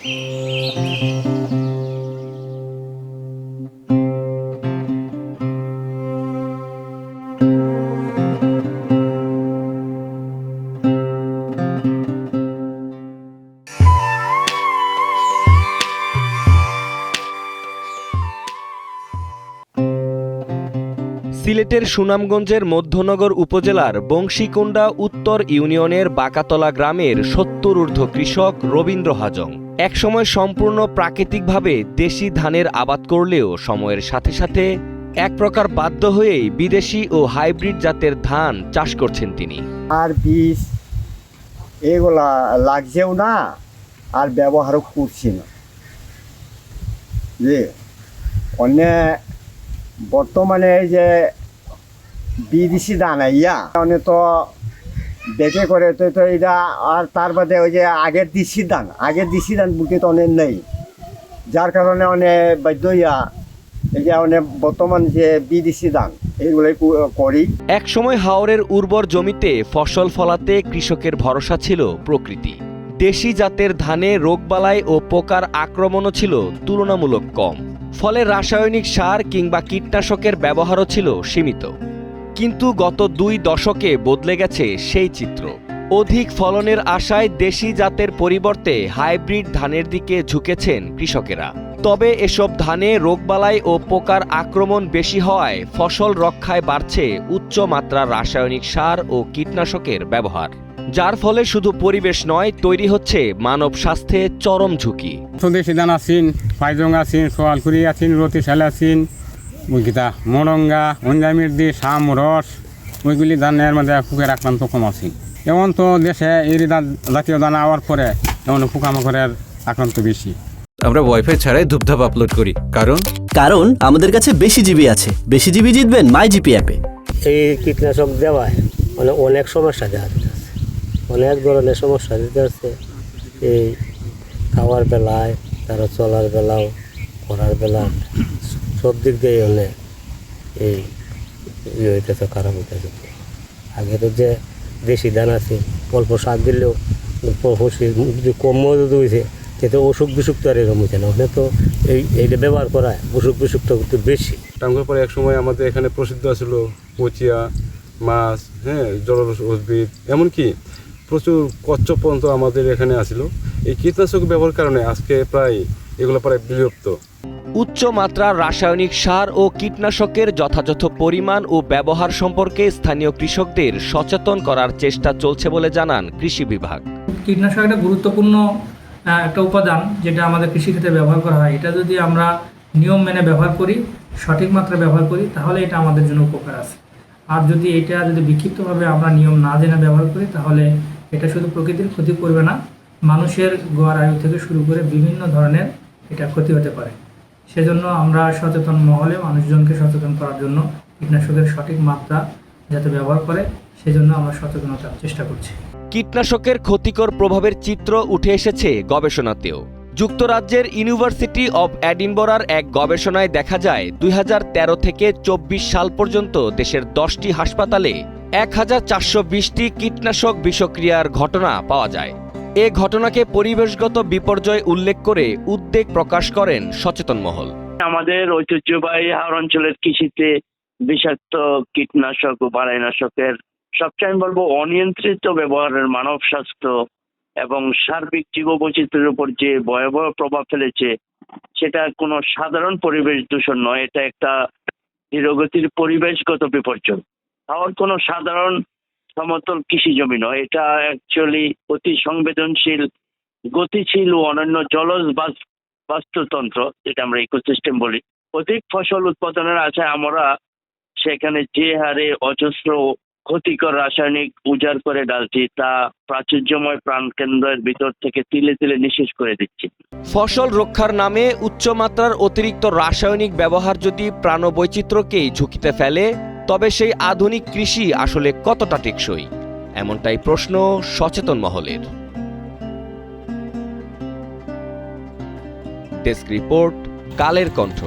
সিলেটের সুনামগঞ্জের মধ্যনগর উপজেলার বংশীকুণ্ডা উত্তর ইউনিয়নের বাকাতলা গ্রামের ৭০ ঊর্ধ্ব কৃষক রবীন্দ্র হাজং একসময় সম্পূর্ণ প্রাকৃতিকভাবে দেশি ধানের আবাদ করলেও সময়ের সাথে সাথে এক প্রকার বাধ্য হয়েই বিদেশি ও হাইব্রিড জাতের ধান চাষ করছেন তিনি। আর বীজ এগুলা লাগছেও না, আর ব্যবহারও করছি না। যে অন্য বর্তমানে যে বিদেশি দানা অনেক তো বেঁকে করে তো এটা, আর তার বাদে ওই যে আগের দেশি ধান বুকে তো অনেক নেই, যার কারণে অনেক বাধ্য এই যে অনেক বর্তমান যে বিদেশি ধান এইগুলোই করি। একসময় হাওরের উর্বর জমিতে ফসল ফলাতে কৃষকের ভরসা ছিল প্রকৃতি। দেশি জাতের ধানে রোগবালাই ও পোকার আক্রমণও ছিল তুলনামূলক কম, ফলে রাসায়নিক সার কিংবা কীটনাশকের ব্যবহারও ছিল সীমিত। কিন্তু গত ২ দশকে বদলে গেছে সেই চিত্র। অধিক ফলনের আশায় দেশি জাতের পরিবর্তে হাইব্রিড ধানের দিকে ঝুঁকেছেন কৃষকেরা। তবে এসব ধানে রোগবালাই ও পোকার আক্রমণ বেশি হওয়ায় ফসল রক্ষায় বাড়ছে উচ্চ মাত্রার রাসায়নিক সার ও কীটনাশকের ব্যবহার, যার ফলে শুধু পরিবেশ নয়, তৈরি হচ্ছে মানব স্বাস্থ্যে চরম ঝুঁকি। স্বদেশি ধান আছেন, পাইজং আছেন, সোয়ালকুড়ি আছেন, রতিশাল আছেন, ওইটা মরঙ্গা, অঞ্জামির্দি, শাম, রস, ওইগুলি ধানের মধ্যে পোকার আক্রান্ত কম আছে। এমন তো দেশে এই জাতীয় দানা হওয়ার পরে এমন পোকামাকড়ের আক্রান্ত বেশি। আমরা ওয়াইফাই ছাড়াই ধূপধাপ আপলোড করি, কারণ আমাদের কাছে বেশি জিবি আছে। বেশি জিবি জিতবেন মাই জিপি অ্যাপে। এই কীটনাশক দেওয়ায় মানে অনেক সমস্যা দেখা দিতে আছে, অনেক ধরনের সমস্যা দিতে আছে। এই খাওয়ার বেলায়, তারা চলার বেলাও, করার বেলা সব দিক দিয়ে অনেক এই হইতেছে, খারাপ হইতেছে। আগে তো যে দেশি ধান আছে, অল্প সার দিলেও কম মজুদ হয়েছে, সেটা অসুখ বিসুখ তো আর এরকম হয়েছে না। ওখানে তো এইটা ব্যবহার করায় অসুখ বিসুখটা কিন্তু বেশি। টাঙ্গুর পরে একসময় আমাদের এখানে প্রসিদ্ধ ছিল পচিয়া মাছ, জলজ উদ্ভিদ, এমনকি প্রচুর কচ্ছপ পর্যন্ত আমাদের এখানে আসিল। এই কীটনাশক ব্যবহারের কারণে আজকে প্রায় এগুলো প্রায় বিলুপ্ত। উচ্চ মাত্রার রাসায়নিক সার ও কীটনাশকের যথাযথ পরিমাণ ও ব্যবহার সম্পর্কে স্থানীয় কৃষকদের সচেতন করার চেষ্টা চলছে বলে জানান কৃষি বিভাগ। কীটনাশক একটা গুরুত্বপূর্ণ একটা উপাদান যেটা আমাদের কৃষিক্ষেত্রে ব্যবহার করা হয়। এটা যদি আমরা নিয়ম মেনে ব্যবহার করি, সঠিক মাত্রায় ব্যবহার করি, তাহলে এটা আমাদের জন্য উপকার আছে। আর যদি বিক্ষিপ্তভাবে আমরা নিয়ম না জেনে ব্যবহার করি, তাহলে এটা শুধু প্রকৃতির ক্ষতি করবে না, মানুষের গড় আয়ু থেকে শুরু করে বিভিন্ন ধরনের এটা ক্ষতি হতে পারে। সেজন্য আমরা সচেতন মহলে মানুষজনকে সচেতন করার জন্য কীটনাশকের সঠিক মাত্রা যাতে ব্যবহার করে, সেজন্য আমরা সচেতনতার চেষ্টা করছি। কীটনাশকের ক্ষতিকর প্রভাবের চিত্র উঠে এসেছে গবেষণাতেও। যুক্তরাজ্যের ইউনিভার্সিটি অব এডিনবরার এক গবেষণায় দেখা যায় ২০১৩ থেকে ২৪ সাল পর্যন্ত দেশের ১০টি হাসপাতালে ১,৪২০টি কীটনাশক বিষক্রিয়ার ঘটনা পাওয়া যায়। এ ঘটনাকে পরিবেশগত বিপর্যয় উল্লেখ করে উদ্বেগ প্রকাশ করেন সচেতন মহল। আমাদের ঐতিহ্যবাহী হাওর অঞ্চলের কৃষিতে বিষাক্ত কীটনাশক ও বালাইনাশকের সবচেয়ে আমি বলবো অনিয়ন্ত্রিত ব্যবহারের মানব স্বাস্থ্য এবং সার্বিক জীববৈচিত্র্যের উপর যে ভয়াবহ প্রভাব ফেলেছে, সেটা কোনো সাধারণ পরিবেশ দূষণ নয়, এটা একটা ধীরগতির পরিবেশগত বিপর্যয়। হাওর কোনো সাধারণ সমতল কৃষি জমি নয়, এটা অ্যাকচুয়ালি অতি সংবেদনশীল, গতিশীল ও অনন্য জলজ বাস্তুতন্ত্র, যেটা আমরা ইকোসিস্টেম বলি। অধিক ফসল উৎপাদনের আশায় আমরা সেখানে যে হারে অজস্র ক্ষতিকর রাসায়নিক উজাড় করে ডালছি, তা প্রাচুর্যময় প্রাণকেন্দ্রের ভিতর থেকে তিলে তিলে নিঃশেষ করে দিচ্ছি। ফসল রক্ষার নামে উচ্চমাত্রার অতিরিক্ত রাসায়নিক ব্যবহার যদি প্রাণবৈচিত্র্যকেই ঝুঁকিতে ফেলে, তবে সেই আধুনিক কৃষি আসলে কতটা টেকসই, এমনটাই প্রশ্ন সচেতন মহলের। Desk report, Kaler Kantho.